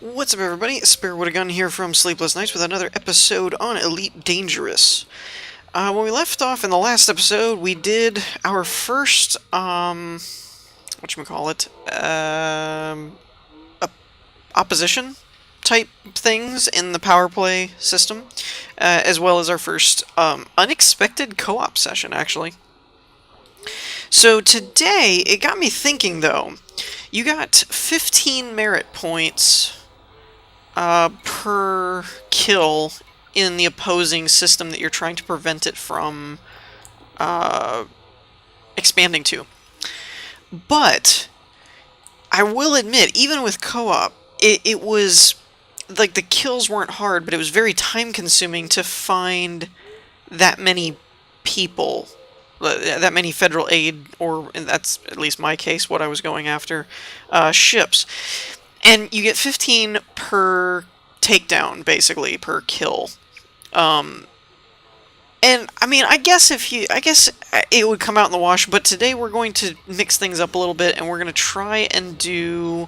What's up, everybody? Spare Wood a Gun here from Sleepless Nights with another episode on Elite Dangerous. When we left off in the last episode, we did our first, whatchamacallit, opposition type things in the power play system, as well as our first, unexpected co-op session, actually. So today, it got me thinking, though. You got 15 merit points per kill in the opposing system that you're trying to prevent it from expanding to. But I will admit, even with co-op, it was like the kills weren't hard, but it was very time-consuming to find that many people, that many federal aid, or that's at least my case, what I was going after, ships. And you get 15 per takedown, basically, per kill. And I mean, I guess it would come out in the wash, but today we're going to mix things up a little bit, and we're going to try and do,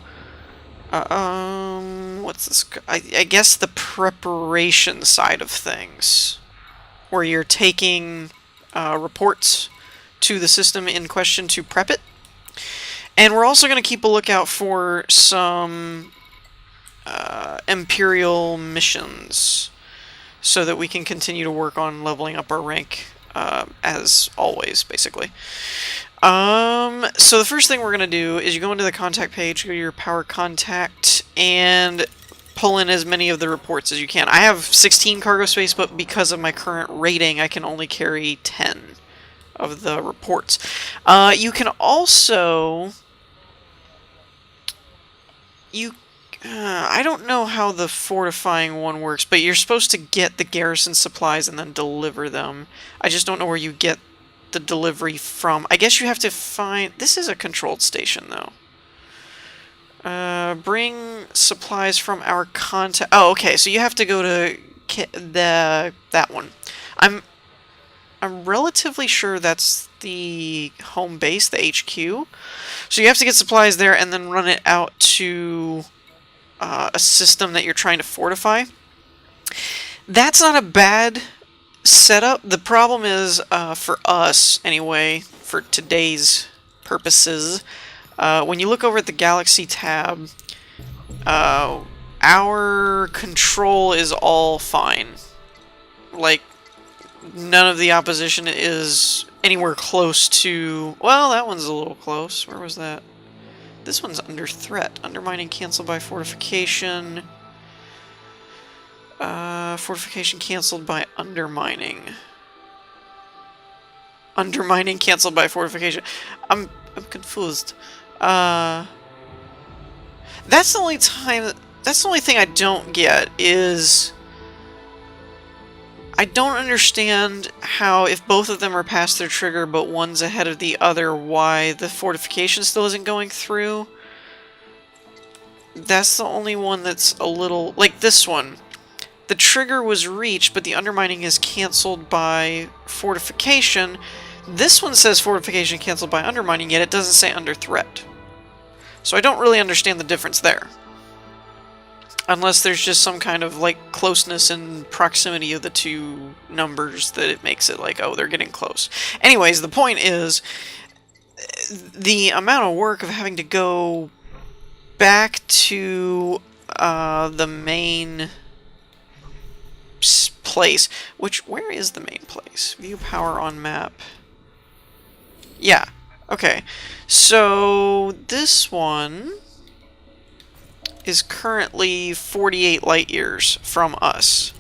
what's this? I guess the preparation side of things, where you're taking reports to the system in question to prep it. And we're also going to keep a lookout for some Imperial missions, so that we can continue to work on leveling up our rank, as always, basically. So the first thing we're going to do is you go into the contact page, go to your power contact, and pull in as many of the reports as you can. I have 16 cargo space, but because of my current rating, I can only carry 10 of the reports. You can also... I don't know how the fortifying one works, but you're supposed to get the garrison supplies and then deliver them. I just don't know where you get the delivery from. I guess you have to find... This is a controlled station, though. Bring supplies from our contact... Oh, okay, so you have to go to that one. I'm relatively sure that's the home base, the HQ. So you have to get supplies there and then run it out to a system that you're trying to fortify. That's not a bad setup. The problem is, for us, anyway, for today's purposes, when you look over at the Galaxy tab, our control is all fine. Like, none of the opposition is anywhere close to... Well, that one's a little close. Where was that? This one's under threat. Undermining canceled by fortification. Fortification canceled by undermining. Undermining canceled by fortification. I'm confused. That's the only time... That's the only thing I don't get is... I don't understand how, if both of them are past their trigger but one's ahead of the other, why the fortification still isn't going through. That's the only one that's a little... Like this one. The trigger was reached, but the undermining is cancelled by fortification. This one says fortification cancelled by undermining, yet it doesn't say under threat. So I don't really understand the difference there. Unless there's just some kind of, like, closeness and proximity of the two numbers that it makes it like, oh, they're getting close. Anyways, the point is, the amount of work of having to go back to the main place, where is the main place? View power on map. Yeah, okay. So, this one is currently 48 light years from us.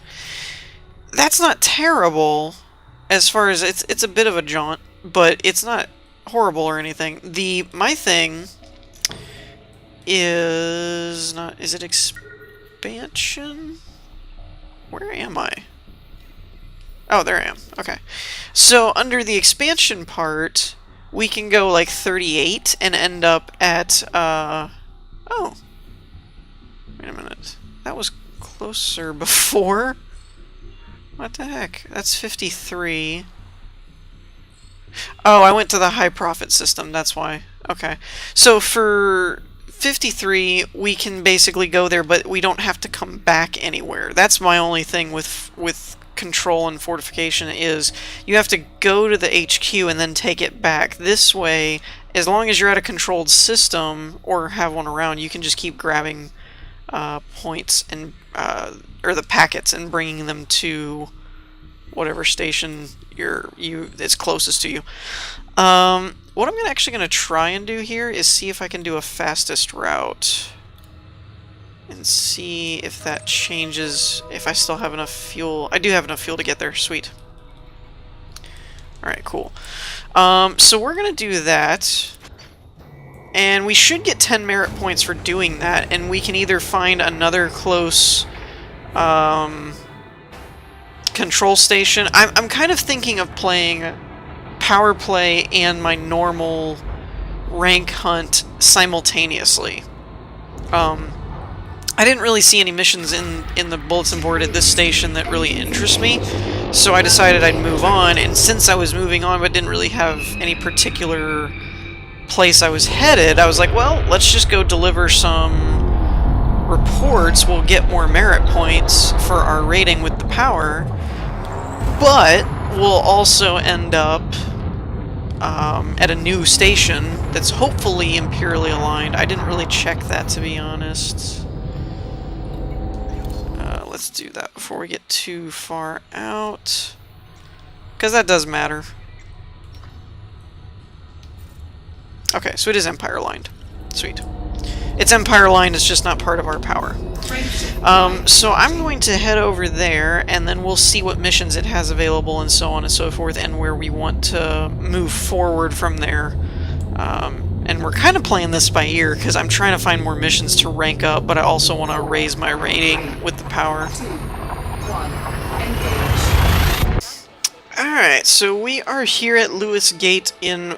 That's not terrible, as far as it's a bit of a jaunt, but it's not horrible or anything. My thing is not... Is it expansion? Where am I? Oh, there I am. Okay. So under the expansion part, we can go like 38 and end up at oh. Wait a minute. That was closer before? What the heck? That's 53. Oh, I went to the high profit system, that's why. Okay. So for 53, we can basically go there, but we don't have to come back anywhere. That's my only thing with control and fortification, is you have to go to the HQ and then take it back. This way, as long as you're at a controlled system or have one around, you can just keep grabbing points and or the packets and bringing them to whatever station it's closest to you. What I'm actually going to try and do here is see if I can do a fastest route and see if that changes, if I still have enough fuel. I do have enough fuel to get there. Sweet. Alright, cool. So we're going to do that, and we should get 10 merit points for doing that, and we can either find another close control station. I'm kind of thinking of playing power play and my normal rank hunt simultaneously. I didn't really see any missions in the bulletin board at this station that really interest me, so I decided I'd move on, and since I was moving on but didn't really have any particular place I was headed, I was like, well, let's just go deliver some reports. We'll get more merit points for our rating with the power, but we'll also end up at a new station that's hopefully imperially aligned. I didn't really check that, to be honest. Let's do that before we get too far out, because that does matter. Okay, so it is Empire aligned. Sweet. It's Empire aligned, it's just not part of our power. So I'm going to head over there, and then we'll see what missions it has available and so on and so forth, and where we want to move forward from there. And we're kind of playing this by ear, because I'm trying to find more missions to rank up, but I also want to raise my rating with the power. Alright, so we are here at Lewis Gate in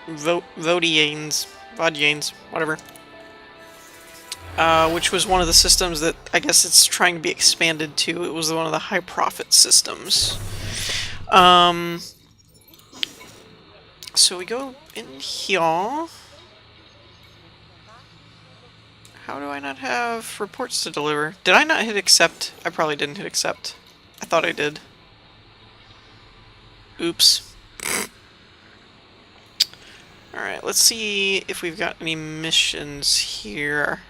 Vaudianes, whatever. Which was one of the systems that I guess it's trying to be expanded to. It was one of the high profit systems. So we go in here. How do I not have reports to deliver? Did I not hit accept? I probably didn't hit accept. I thought I did. Oops. Alright, let's see if we've got any missions here.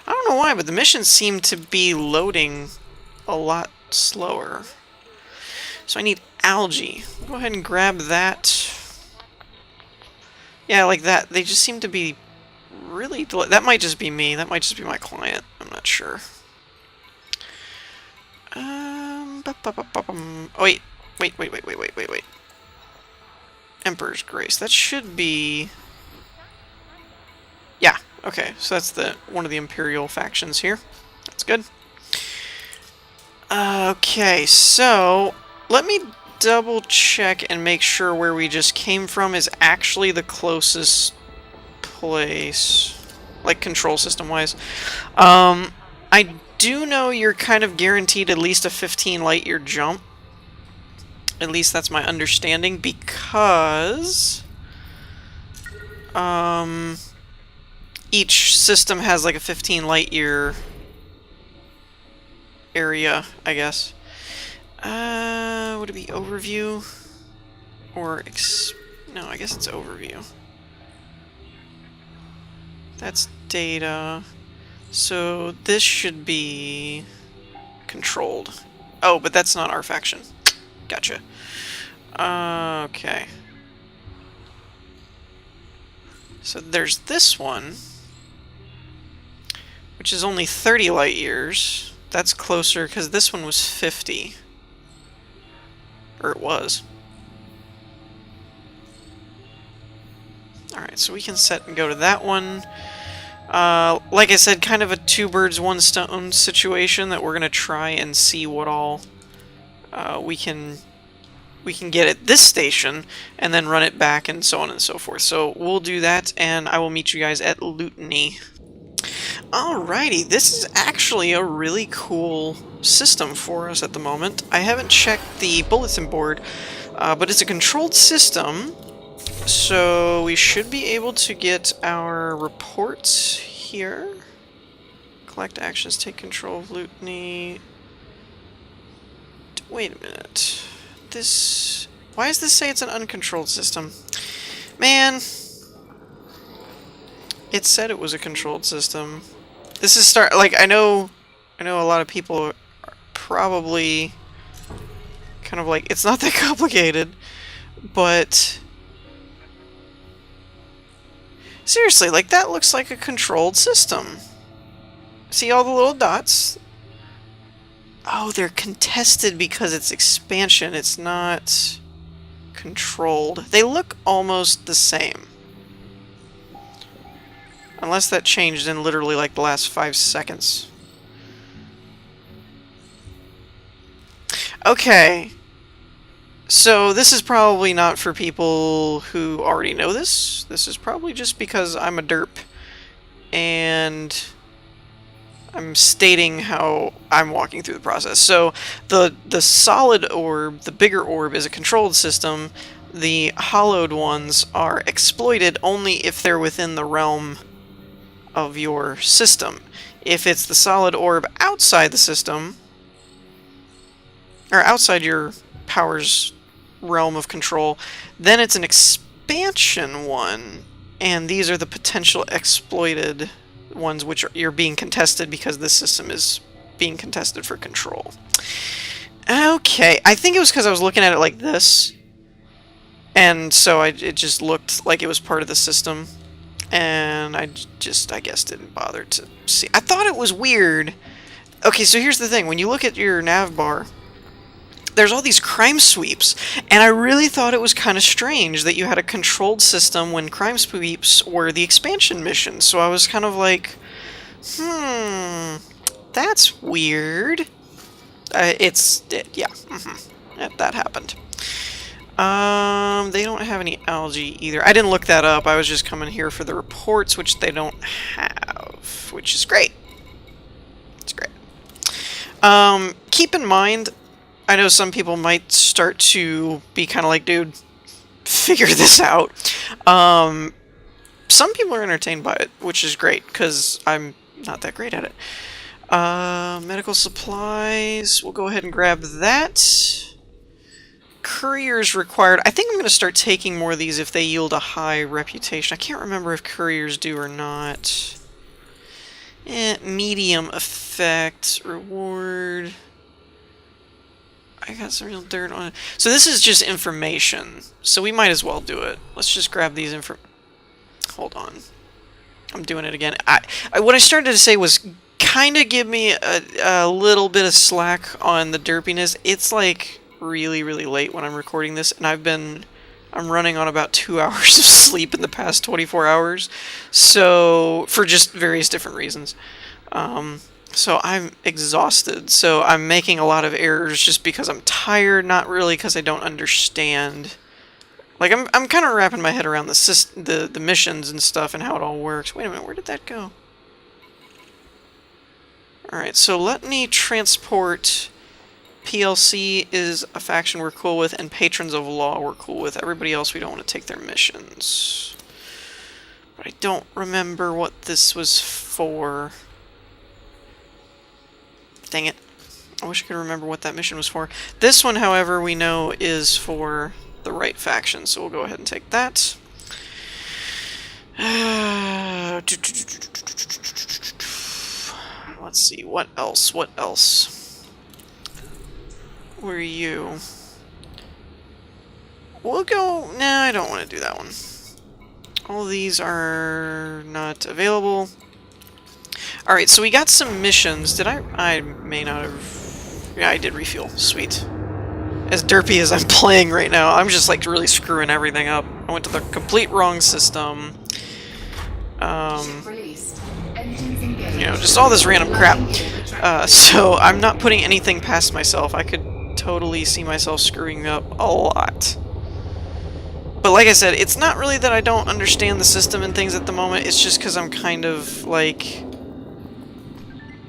I don't know why, but the missions seem to be loading a lot slower. So I need algae. Go ahead and grab that. Yeah, like that. They just seem to be really... That might just be me. That might just be my client. I'm not sure. Oh, wait. Wait. Emperor's Grace. That should be... Yeah, okay. So that's one of the Imperial factions here. That's good. Okay, so let me double check and make sure where we just came from is actually the closest place, like control system wise. I do know you're kind of guaranteed at least a 15 light year jump. At least that's my understanding, because each system has like a 15 light year area, I guess. Would it be overview? Or no, I guess it's overview. That's data. So this should be controlled. Oh, but that's not our faction. Gotcha. Okay. So there's this one, which is only 30 light years. That's closer, because this one was 50. Or it was. Alright, so we can set and go to that one. Like I said, kind of a two birds, one stone situation that we're going to try and see what all we can get at this station, and then run it back and so on and so forth. So we'll do that, and I will meet you guys at Lutany. Alrighty, this is actually a really cool system for us at the moment. I haven't checked the bulletin board, but it's a controlled system, So we should be able to get our reports here. Collect actions, take control of Lutiny. Wait a minute. This... Why does this say it's an uncontrolled system? Man! It said it was a controlled system. This is like, I know a lot of people are probably kind of like, it's not that complicated, but... Seriously, like, that looks like a controlled system. See all the little dots? Oh, they're contested because it's expansion. It's not controlled. They look almost the same. Unless that changed in literally like the last 5 seconds. Okay. So this is probably not for people who already know this. This is probably just because I'm a derp. And I'm stating how I'm walking through the process. So the solid orb, the bigger orb, is a controlled system. The hollowed ones are exploited only if they're within the realm of your system. If it's the solid orb outside the system, or outside your power's realm of control, then it's an expansion one, and these are the potential exploited ones which you're being contested because this system is being contested for control. Okay, I think it was because I was looking at it like this, and so it just looked like it was part of the system, and I guess didn't bother to see. I thought it was weird. Okay, so here's the thing. When you look at your nav bar, there's all these crime sweeps, and I really thought it was kind of strange that you had a controlled system when crime sweeps were the expansion mission. So I was kind of like, that's weird. Yeah, that happened. They don't have any algae either. I didn't look that up. I was just coming here for the reports, which they don't have, which is great. It's great. Keep in mind, I know some people might start to be kind of like, dude, figure this out. Some people are entertained by it, which is great, because I'm not that great at it. Medical supplies, we'll go ahead and grab that. Couriers required. I think I'm going to start taking more of these if they yield a high reputation. I can't remember if couriers do or not. Medium effect, reward... I got some real dirt on it. So this is just information. So we might as well do it. Let's just grab these Hold on. I'm doing it again. What I started to say was kind of give me a little bit of slack on the derpiness. It's like really, really late when I'm recording this, and I'm running on about 2 hours of sleep in the past 24 hours. So, for just various different reasons. So I'm exhausted, so I'm making a lot of errors just because I'm tired, not really because I don't understand. Like, I'm kind of wrapping my head around the missions and stuff and how it all works. Wait a minute, where did that go? Alright, so let me transport... PLC is a faction we're cool with, and Patrons of Law we're cool with. Everybody else, we don't want to take their missions. But I don't remember what this was for. Dang it. I wish I could remember what that mission was for. This one, however, we know is for the right faction, so we'll go ahead and take that. Let's see, what else? What else? Where are you? We'll go... Nah, I don't want to do that one. All these are not available. Alright, so we got some missions. Did I may not have... Yeah, I did refuel. Sweet. As derpy as I'm playing right now, I'm just like really screwing everything up. I went to the complete wrong system. You know, just all this random crap. So I'm not putting anything past myself. I could totally see myself screwing up a lot. But like I said, it's not really that I don't understand the system and things at the moment. It's just because I'm kind of like...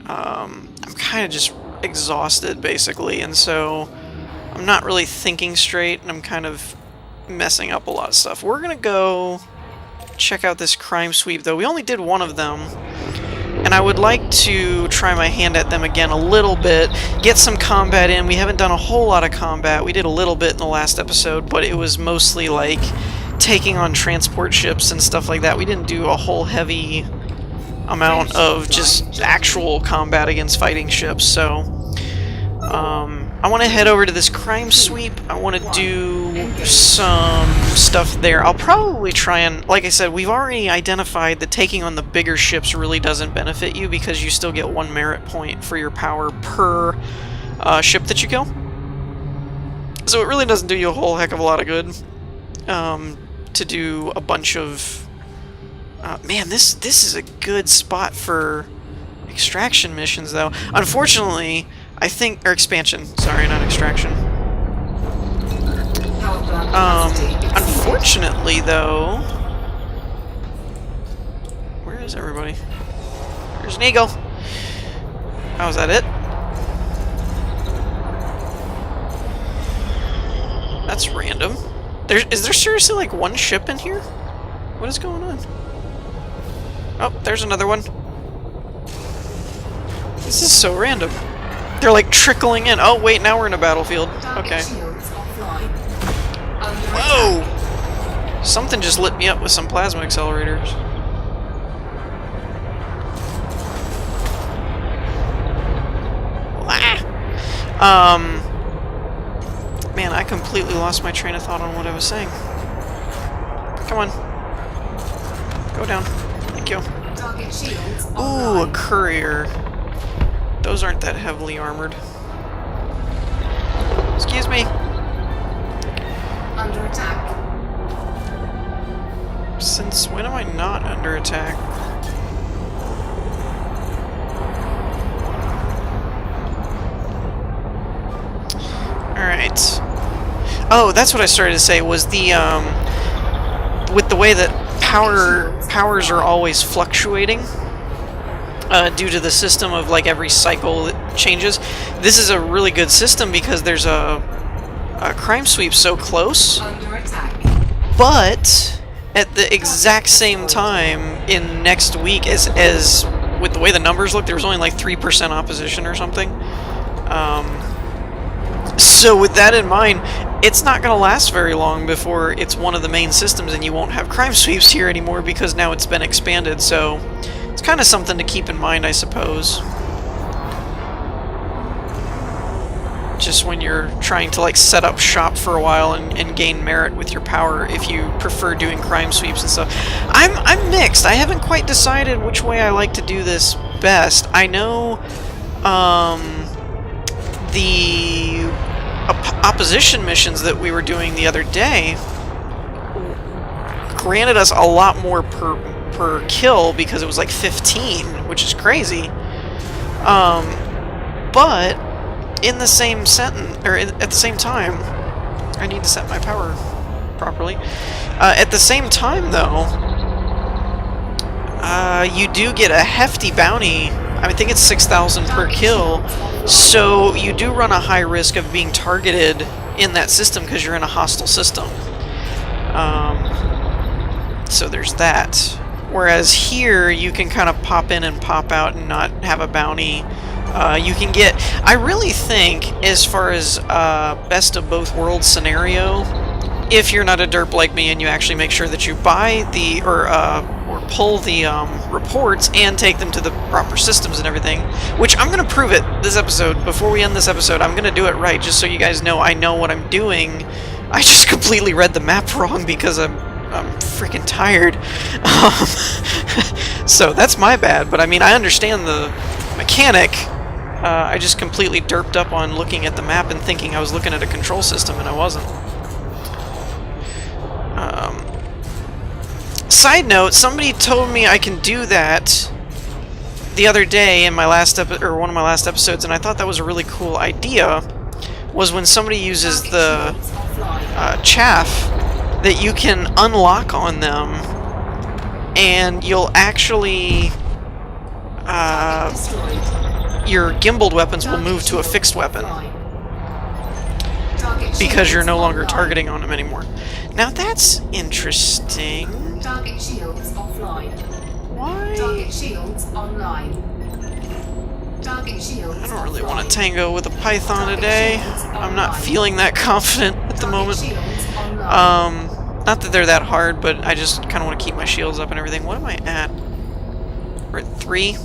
I'm kind of just exhausted, basically. And so I'm not really thinking straight, and I'm kind of messing up a lot of stuff. We're gonna go check out this crime sweep, though. We only did one of them, and I would like to try my hand at them again a little bit, get some combat in. We haven't done a whole lot of combat. We did a little bit in the last episode, but it was mostly like taking on transport ships and stuff like that. We didn't do a whole heavy amount of just actual combat against fighting ships, so I want to head over to this crime sweep. I want to do some stuff there. I'll probably try and, like I said, we've already identified that taking on the bigger ships really doesn't benefit you because you still get 1 merit point for your power per ship that you kill. So it really doesn't do you a whole heck of a lot of good to do a bunch of... man, this is a good spot for extraction missions, though. Unfortunately, I think... or expansion. Sorry, not extraction. Unfortunately, though... where is everybody? There's an eagle. Oh, is that it? That's random. Is there seriously, like, 1 ship in here? What is going on? Oh, there's another one. This is so random. They're like trickling in. Oh, wait, now we're in a battlefield. Okay. Whoa! Something just lit me up with some plasma accelerators. Ah! Man, I completely lost my train of thought on what I was saying. Come on. Go down. Thank you. Ooh, a courier. Those aren't that heavily armored. Excuse me. Under attack. Since when am I not under attack? Alright. Oh, that's what I started to say, was the, with the way that powers are always fluctuating, due to the system of, like, every cycle that changes. This is a really good system because there's a crime sweep so close, but at the exact same time in next week, as with the way the numbers look, there was only like 3% opposition or something. So with that in mind, it's not going to last very long before it's one of the main systems and you won't have crime sweeps here anymore because now it's been expanded, so it's kind of something to keep in mind, I suppose. Just when you're trying to, like, set up shop for a while and gain merit with your power, if you prefer doing crime sweeps and stuff. I'm mixed. I haven't quite decided which way I like to do this best. I know the opposition missions that we were doing the other day granted us a lot more per kill because it was like 15, which is crazy. But in the same sentence, or at the same time, I need to set my power properly. At the same time, though, you do get a hefty bounty. I think it's 6,000 per kill, so you do run a high risk of being targeted in that system because you're in a hostile system. So there's that. Whereas here, you can kind of pop in and pop out and not have a bounty. You can get... I really think, as far as best of both worlds scenario, if you're not a derp like me and you actually make sure that you buy the... or pull the reports and take them to the proper systems and everything, which I'm going to prove it this episode. Before we end this episode, I'm going to do it right, just so you guys know I know what I'm doing. I just completely read the map wrong because I'm freaking tired. So that's my bad, but I mean, I understand the mechanic. I just completely derped up on looking at the map and thinking I was looking at a control system, and I wasn't. Side note, somebody told me I can do that the other day in my last one of my last episodes, and I thought that was a really cool idea, was when somebody uses the chaff that you can unlock on them, and you'll actually your gimbaled weapons will move to a fixed weapon. because you're no longer targeting on them anymore. Now that's interesting. Target shields offline. Why? Target shields online. Target shields I don't really want to tango with a Python today. I'm not feeling that confident at the moment. Not that they're that hard, but I just kind of want to keep my shields up and everything. What am I at? We're at 3.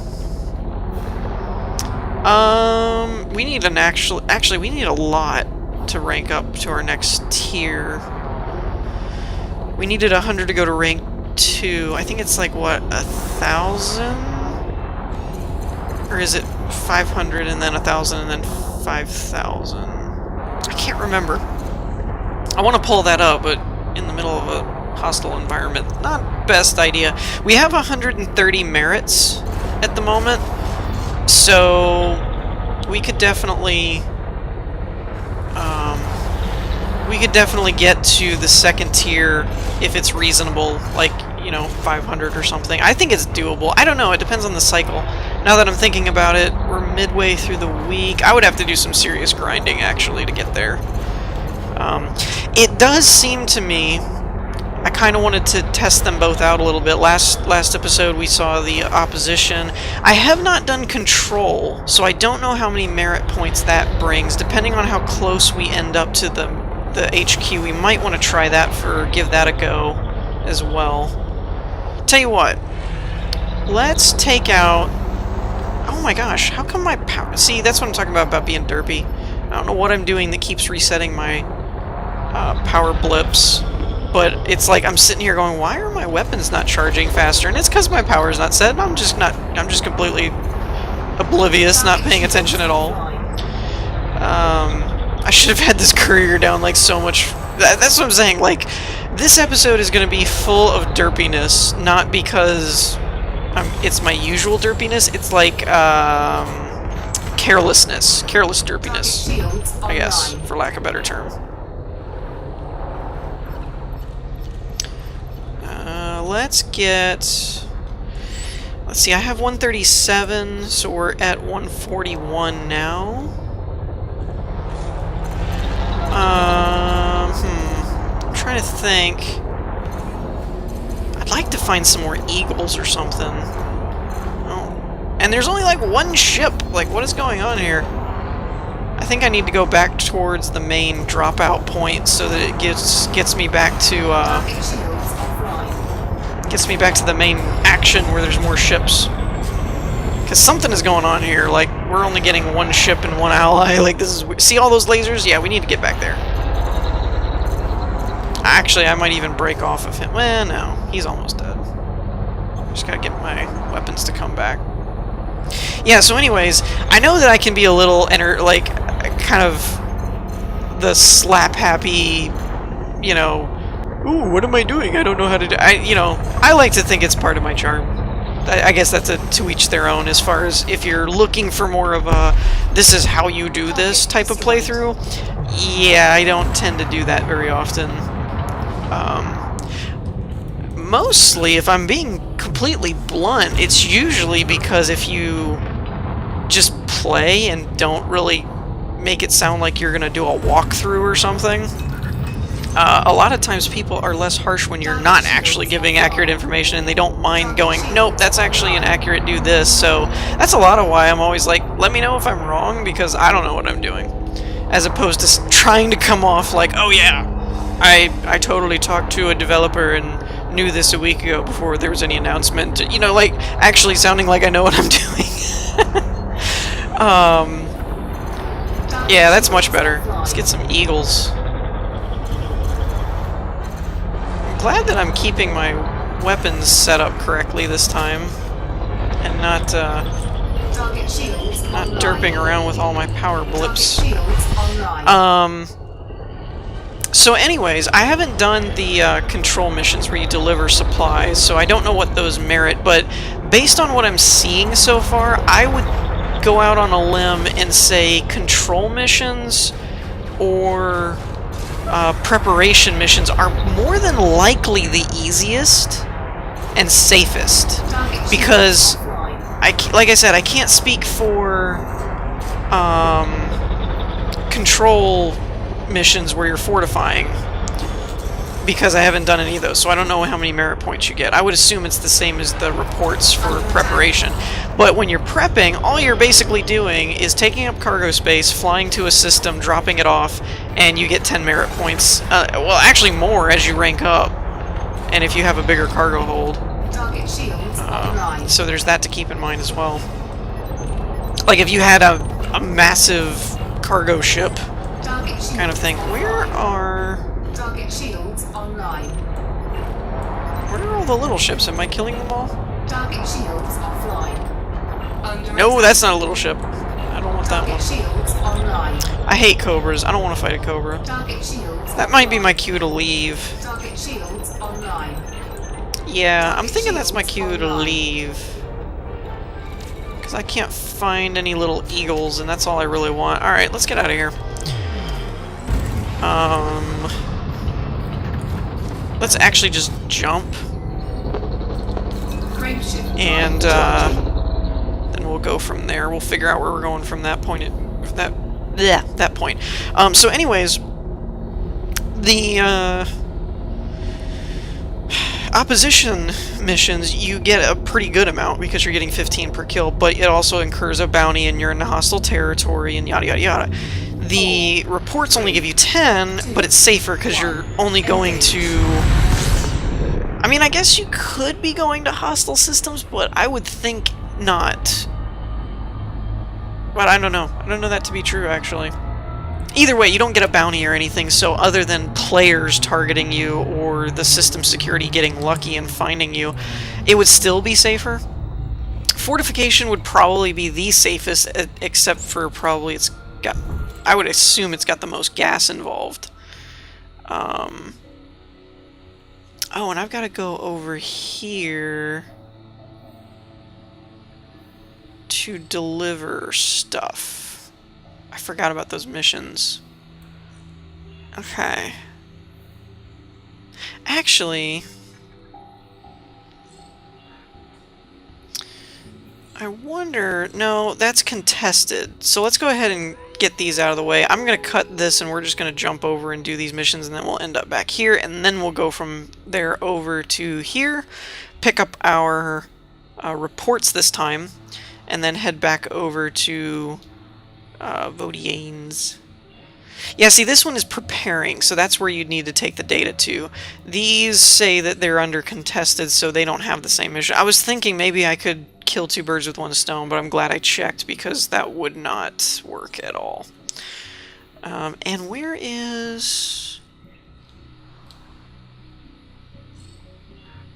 We need an actually we need a lot to rank up to our next tier. We needed 100 to go to rank 2. I think it's like, what, 1,000? Or is it 500 and then 1,000 and then 5,000? I can't remember. I want to pull that up, but in the middle of a hostile environment, not best idea. We have 130 merits at the moment, so we could definitely get to the second tier if it's reasonable, like, you know, 500 or something. I think it's doable. I don't know, it depends on the cycle. Now that I'm thinking about it, we're midway through the week. I would have to do some serious grinding, actually, to get there. It does seem to me, I kind of wanted to test them both out a little bit. Last episode we saw the opposition. I have not done control, so I don't know how many merit points that brings. Depending on how close we end up to the HQ, we might want to try that give that a go as well. Tell you what, let's take out... Oh my gosh, how come my power... See, that's what I'm talking about being derpy. I don't know what I'm doing that keeps resetting my power blips, but it's like I'm sitting here going, why are my weapons not charging faster? And it's because my power's not set, and I'm just completely oblivious, not paying attention at all. I should have had this courier down like so much. That's what I'm saying, like, this episode is going to be full of derpiness, not because it's my usual derpiness, it's like careless derpiness, I guess, for lack of a better term. Let's see, I have 137, so we're at 141 now. I'm trying to think. I'd like to find some more eagles or something. Oh. And there's only like one ship. Like, what is going on here? I think I need to go back towards the main dropout point so that it gets me back to the main action where there's more ships. Because something is going on here. Like, we're only getting one ship and one ally. Like, this is... See all those lasers? Yeah, we need to get back there. Actually, I might even break off of him. Well, no. He's almost dead. Just gotta get my weapons to come back. Yeah, so anyways, I know that I can be a little, kind of the slap-happy, you know, ooh, what am I doing? I don't know how to do... I like to think it's part of my charm. I guess that's to each their own, as far as if you're looking for more of a this is how you do this type of playthrough. Yeah, I don't tend to do that very often. Mostly, if I'm being completely blunt, it's usually because if you just play and don't really make it sound like you're gonna do a walkthrough or something, a lot of times people are less harsh when you're not actually giving accurate information, and they don't mind going, nope, that's actually inaccurate, do this. So that's a lot of why I'm always like, let me know if I'm wrong, because I don't know what I'm doing. As opposed to trying to come off like, oh yeah, I totally talked to a developer and knew this a week ago before there was any announcement. You know, like, actually sounding like I know what I'm doing. Yeah, that's much better. Let's get some eagles. Glad that I'm keeping my weapons set up correctly this time, and not derping around with all my power blips. So anyways, I haven't done the control missions where you deliver supplies, so I don't know what those merit, but based on what I'm seeing so far, I would go out on a limb and say control missions or preparation missions are more than likely the easiest and safest, because like I said, I can't speak for control missions where you're fortifying, because I haven't done any of those, so I don't know how many merit points you get. I would assume it's the same as the reports for preparation. But when you're prepping, all you're basically doing is taking up cargo space, flying to a system, dropping it off, and you get 10 merit points. Well, actually more as you rank up, and if you have a bigger cargo hold. Target shields online. So there's that to keep in mind as well. Like if you had a massive cargo ship Target shields kind of thing. Where are... Target shields online. Where are all the little ships? Am I killing them all? Target shields offline. Under No, attack. that's not a little ship. I don't want that Target one. shields online. I hate cobras. I don't want to fight a cobra. Target shields. That might be my cue to leave. Target shields online. Yeah, I'm thinking that's my cue to leave. Because I can't find any little eagles, and that's all I really want. Alright, let's get out of here. Let's actually just jump. Frameshift And, charging. then we'll go from there. We'll figure out where we're going from that point. That point. So anyways, the, opposition missions, you get a pretty good amount because you're getting 15 per kill, but it also incurs a bounty and you're in a hostile territory and yada yada yada. The reports only give you 10, but it's safer because you're only going to... I mean, I guess you could be going to hostile systems, but I would think not. But I don't know. I don't know that to be true, actually. Either way, you don't get a bounty or anything, so other than players targeting you or the system security getting lucky and finding you, it would still be safer. Fortification would probably be the safest, except for probably it's got... I would assume it's got the most gas involved. Oh, and I've got to go over here to deliver stuff. I forgot about those missions. Okay. Actually, I wonder... No, that's contested. So let's go ahead and get these out of the way. I'm going to cut this and we're just going to jump over and do these missions, and then we'll end up back here, and then we'll go from there over to here, pick up our reports this time, and then head back over to Vodiane's. Yeah, see, this one is preparing, so that's where you'd need to take the data to. These say that they're under contested, so they don't have the same mission. I was thinking maybe I could kill two birds with one stone, but I'm glad I checked because that would not work at all. And where is...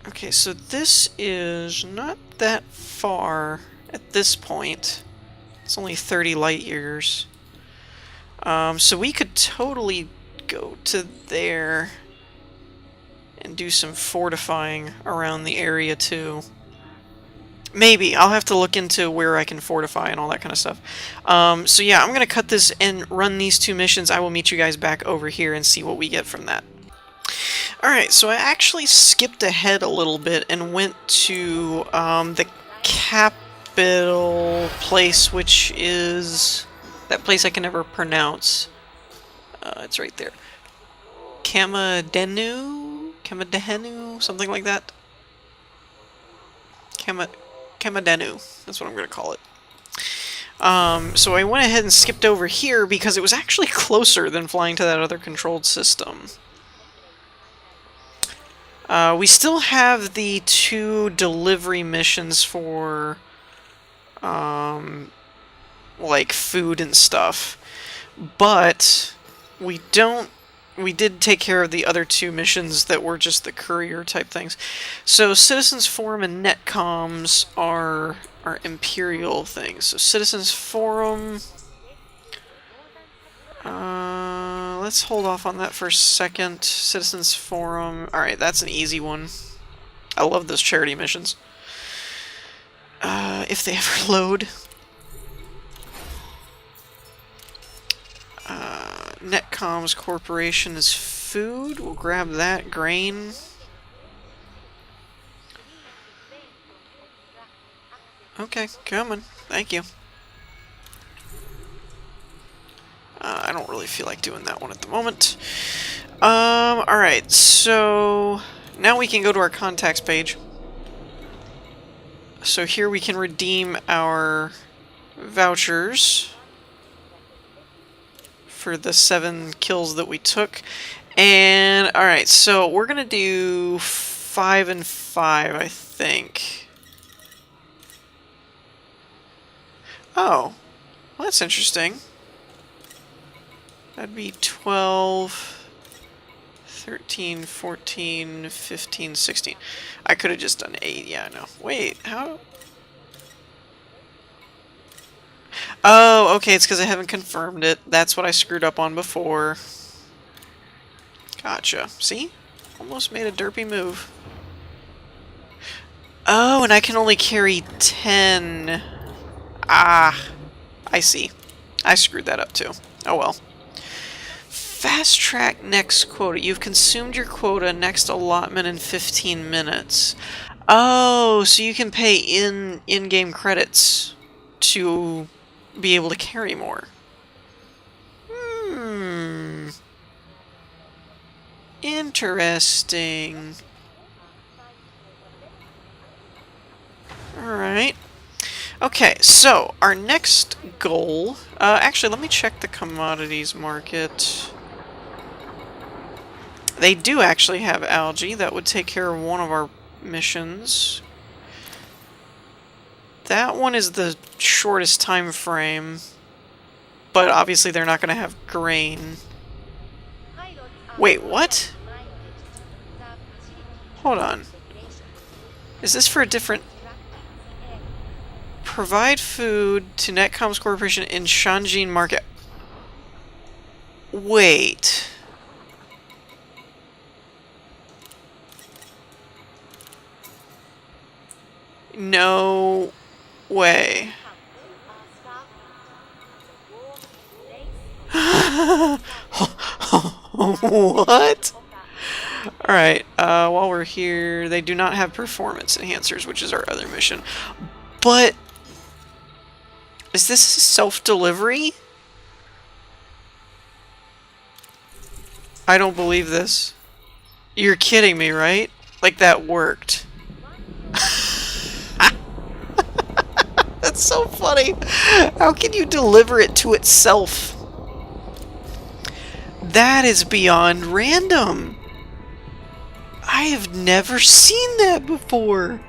Okay, so this is not that far at this point. It's only 30 light years. So we could totally go to there and do some fortifying around the area too. Maybe. I'll have to look into where I can fortify and all that kind of stuff. So yeah, I'm going to cut this and run these two missions. I will meet you guys back over here and see what we get from that. Alright, so I actually skipped ahead a little bit and went to the capital place, which is that place I can never pronounce. It's right there. Kamadenu? Kamadenu? Something like that? Kamadenu. That's what I'm going to call it. So I went ahead and skipped over here because it was actually closer than flying to that other controlled system. We still have the 2 delivery missions for, like, food and stuff, but we did take care of the other 2 missions that were just the courier type things. So Citizens Forum and Netcoms are Imperial things. So Citizens Forum, let's hold off on that for a second. Citizens Forum, alright, that's an easy one. I love those charity missions. If they ever load. Netcoms Corporation is food. We'll grab that. Grain. Okay, coming. Thank you. I don't really feel like doing that one at the moment. Alright, so now we can go to our contacts page. So here we can redeem our vouchers for the 7 kills that we took. And, alright, so we're gonna do 5 and 5, I think. Oh, well, that's interesting. That'd be 12, 13, 14, 15, 16. I could have just done 8, yeah, no. Wait, how? Oh, okay, it's because I haven't confirmed it. That's what I screwed up on before. Gotcha. See? Almost made a derpy move. Oh, and I can only carry 10. Ah, I see. I screwed that up too. Oh well. Fast track next quota. You've consumed your quota. Next allotment in 15 minutes. Oh, so you can pay in-game credits to be able to carry more. Hmm. Interesting. Alright. Okay, so our next goal... actually, let me check the commodities market. They do actually have algae. That would take care of one of our missions. That one is the shortest time frame. But obviously they're not going to have grain. Wait, what? Hold on. Is this for a different... Provide food to Netcoms Corporation in Shanjin Market. Wait. No way. What? Alright, while we're here, they do not have performance enhancers, which is our other mission. But... is this self-delivery? I don't believe this. You're kidding me, right? Like, that worked. That's so funny. How can you deliver it to itself? That is beyond random. I have never seen that before.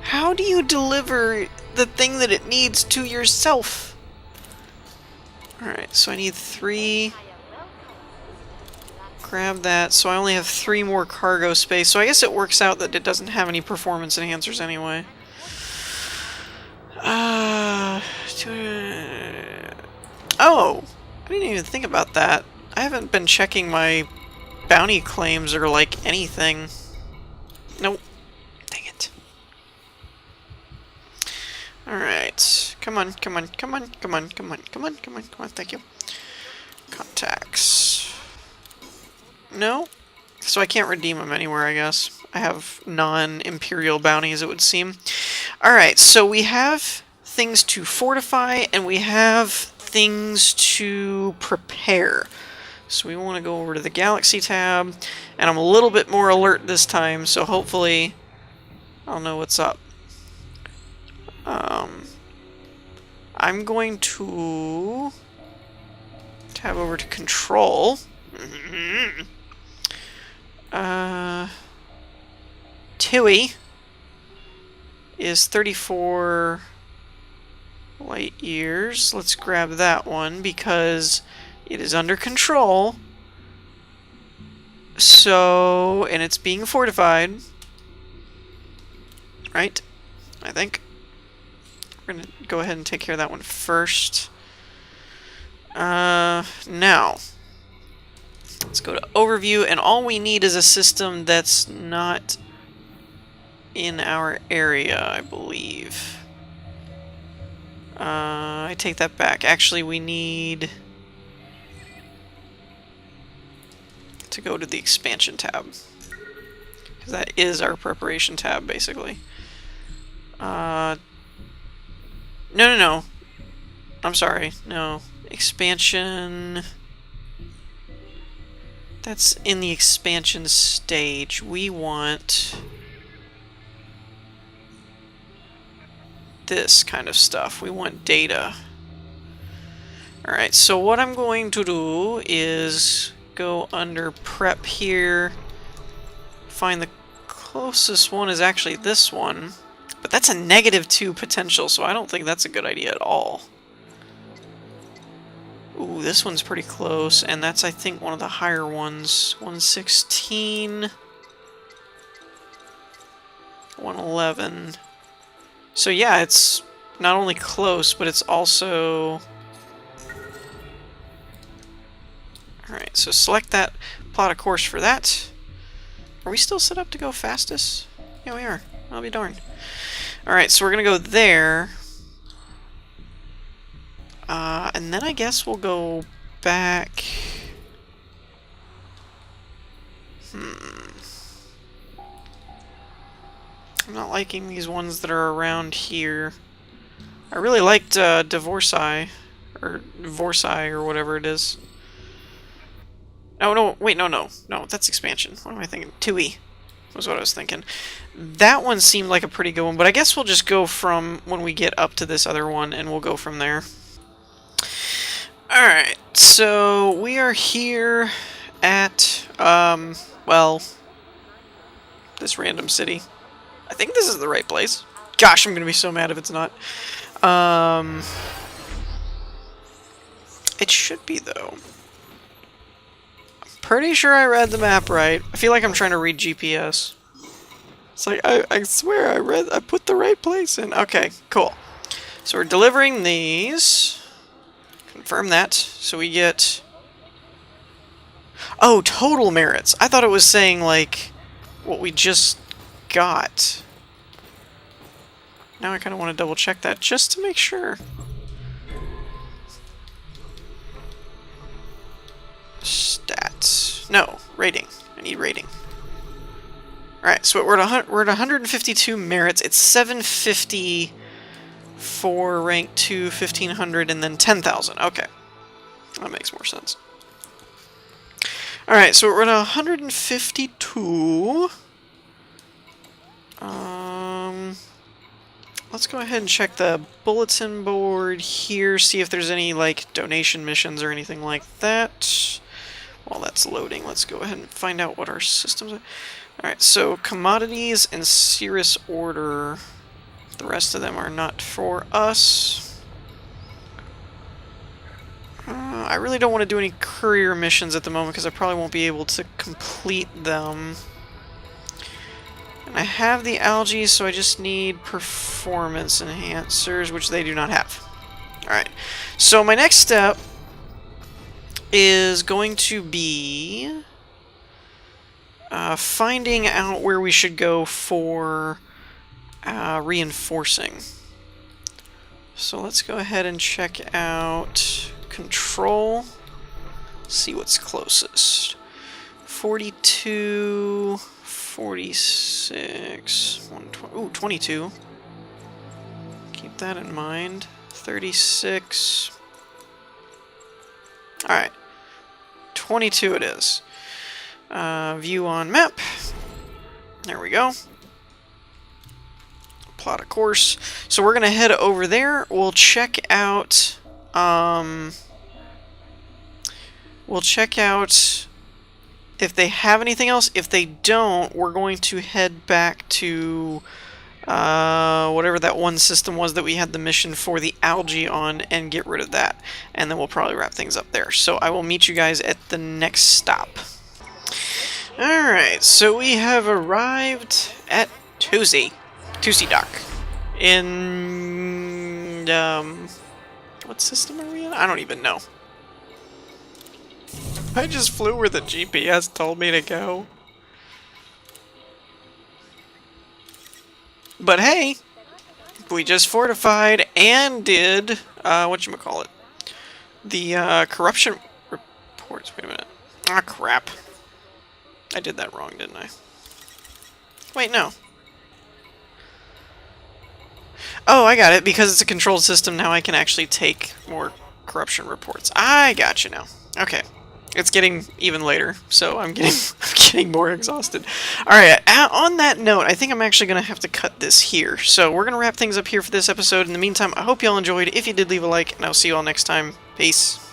How do you deliver the thing that it needs to yourself? Alright, so I need 3. Grab that. So I only have 3 more cargo space. So I guess it works out that it doesn't have any performance enhancers anyway. Oh! I didn't even think about that. I haven't been checking my bounty claims or, like, anything. Nope. Dang it. Alright. Come on, come on, come on, come on, come on, come on, come on, come on, thank you. Contacts. No? So I can't redeem them anywhere, I guess. I have non-imperial bounties, it would seem. Alright, so we have things to fortify, and we have things to prepare. So we want to go over to the Galaxy tab, and I'm a little bit more alert this time, so hopefully I'll know what's up. I'm going to tab over to Control. TUI is 34 light years. Let's grab that one because it is under control. So, and it's being fortified. Right? I think. We're going to go ahead and take care of that one first. Now, let's go to Overview, and all we need is a system that's not in our area, I believe. I take that back. Actually, we need to go to the Expansion tab, because that is our Preparation tab, basically. No. I'm sorry. No. expansion. That's in the expansion stage. We want this kind of stuff. We want data. Alright, so what I'm going to do is go under prep here. Find the closest one is actually this one. But that's a -2 potential, so I don't think that's a good idea at all. Ooh, this one's pretty close, and that's, I think, one of the higher ones. 116. 111. So yeah, it's not only close, but it's also... Alright, so select that, plot a course for that. Are we still set up to go fastest? Yeah, we are. I'll be darned. Alright, so we're gonna go there. And then I guess we'll go back... I'm not liking these ones that are around here. I really liked Divorcii, or Vorcii, or whatever it is. Oh, no, wait, no, that's expansion. What am I thinking? 2E was what I was thinking. That one seemed like a pretty good one, but I guess we'll just go from when we get up to this other one, and we'll go from there. Alright, so we are here at, well, this random city. I think this is the right place. Gosh, I'm gonna be so mad if it's not. It should be, though. I'm pretty sure I read the map right. I feel like I'm trying to read GPS. It's like, I swear I put the right place in. Okay, cool. So we're delivering these. Confirm that. So we get... Oh, total merits. I thought it was saying, like, what we just got. Now I kind of want to double check that just to make sure. Stats. No, rating. I need rating. Alright, so we're at 152 merits. It's 750 for rank 2, 1500, and then 10,000. Okay. That makes more sense. Alright, so we're at 152. Let's go ahead and check the bulletin board here, see if there's any, like, donation missions or anything like that. While that's loading, let's go ahead and find out what our systems are. Alright, so commodities and Cirrus order. The rest of them are not for us. I really don't want to do any courier missions at the moment because I probably won't be able to complete them. And I have the algae, so I just need performance enhancers, which they do not have. Alright, so my next step is going to be finding out where we should go for reinforcing. So let's go ahead and check out control, see what's closest. 42, 46, 120, ooh, 22. Keep that in mind. 36. Alright. 22 it is. View on map. There we go. Plot a course. So we're gonna head over there. We'll check out if they have anything else. If they don't, we're going to head back to whatever that one system was that we had the mission for the algae on and get rid of that. And then we'll probably wrap things up there. So I will meet you guys at the next stop. Alright, so we have arrived at Tusi Dock. In, what system are we in? I don't even know. I just flew where the GPS told me to go. But hey, we just fortified and did, whatchamacallit, the, corruption reports. Wait a minute. Ah, crap. I did that wrong, didn't I? Wait, no. Oh, I got it. Because it's a controlled system, now I can actually take more corruption reports. I got you now. Okay. It's getting even later, so I'm getting I'm getting more exhausted. Alright, on that note, I think I'm actually going to have to cut this here. So we're going to wrap things up here for this episode. In the meantime, I hope y'all enjoyed. If you did, leave a like, and I'll see you all next time. Peace.